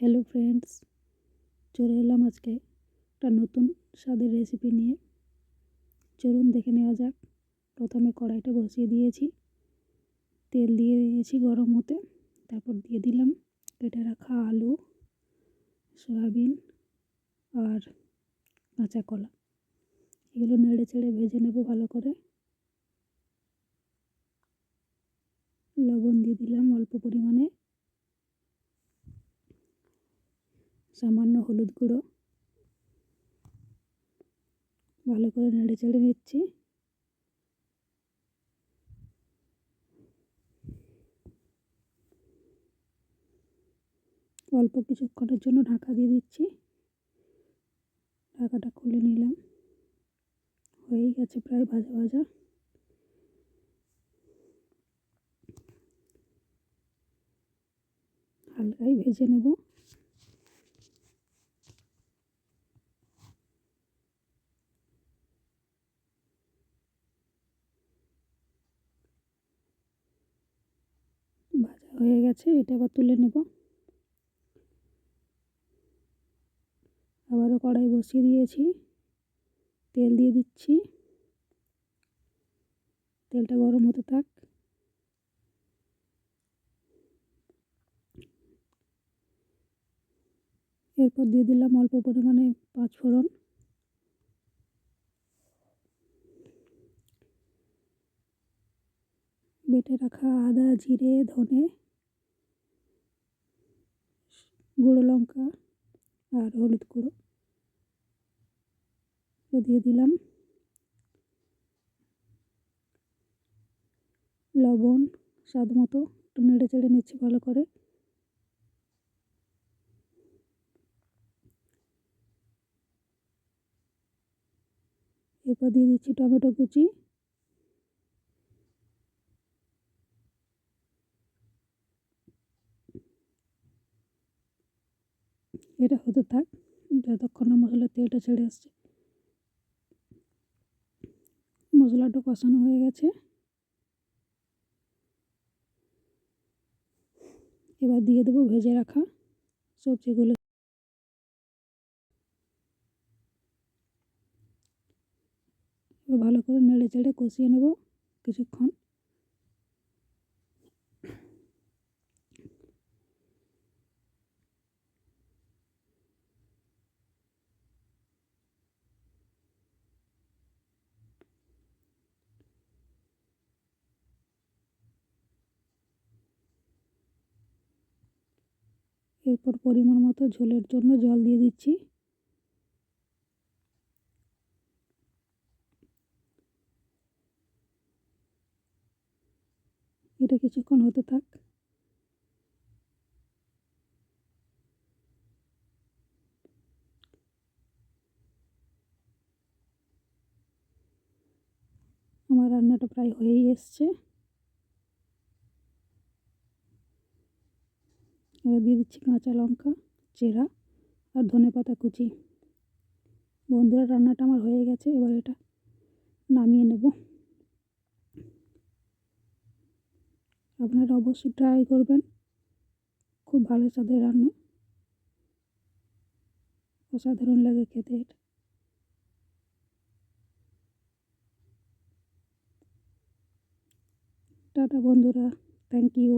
Hello friends, চলে এলাম আজকে একটা নতুন স্বাদের রেসিপি নিয়ে। চলুন দেখে নেওয়া যাক। প্রথমে কড়াইটা বসিয়ে দিয়েছি, তেল দিয়ে দিয়েছি গরম হতে। তারপর দিয়ে দিলাম কেটে রাখা আলু, সয়াবিন আর কাঁচা কলা। এগুলো নেড়ে চেড়ে ভেজে নেব ভালো করে। লবণ দিয়ে দিলাম অল্প পরিমাণে, সামান্য হলুদ গুঁড়ো। ভালো করে নেড়ে চেড়ে নিচ্ছি। অল্প কিছুক্ষণের জন্য ঢাকা দিয়ে দিচ্ছি। ঢাকাটা খুলে নিলাম। হয়ে গেছে প্রায় ভাজা ভাজা। হালকাই ভেজে নেব। ভাজা হয়ে গেছে, এটা আবার তুলে নেব। আবারও কড়াই বসিয়ে দিয়েছি, তেল দিয়ে দিচ্ছি। তেলটা গরম হতে থাক। এরপর দিয়ে দিলাম অল্প পরিমাণে পাঁচফোড়ন। বেটে রাখা আদা, জিরে, ধনে, গুঁড়ো লঙ্কা আর হলুদ গুঁড়ো দিয়ে দিলাম। লবণ স্বাদ মতো, একটু নেড়ে চেড়ে নিচ্ছি ভালো করে। এরপর দিয়ে দিচ্ছি টমেটো কুচি। এটা হতে থাক যতক্ষণ না মশলার তেলটা ছেড়ে আসছে। মশলাটা কষানো হয়ে গেছে। এবার দিয়ে দেবো ভেজে রাখা সবজিগুলো। এবার ভালো করে নেড়ে চেড়ে কষিয়ে নেব কিছুক্ষণ। এরপর পরিমাণ মতো ঝোলের জন্য জল দিয়ে দিচ্ছি। এটা কিছুক্ষণ হতে থাক। আমার রান্নাটা প্রায় হয়েই এসছে। এবার দিয়ে দিচ্ছি কাঁচা লঙ্কা চেরা আর ধনেপাতা কুচি। বন্ধুরা, রান্নাটা আমার হয়ে গেছে। এবার এটা নামিয়ে নেব। আপনারা অবশ্যই ট্রাই করবেন, খুব ভালো স্বাদের রান্না, অসাধারণ লাগে খেতে এটা। টাটা বন্ধুরা, থ্যাংক ইউ।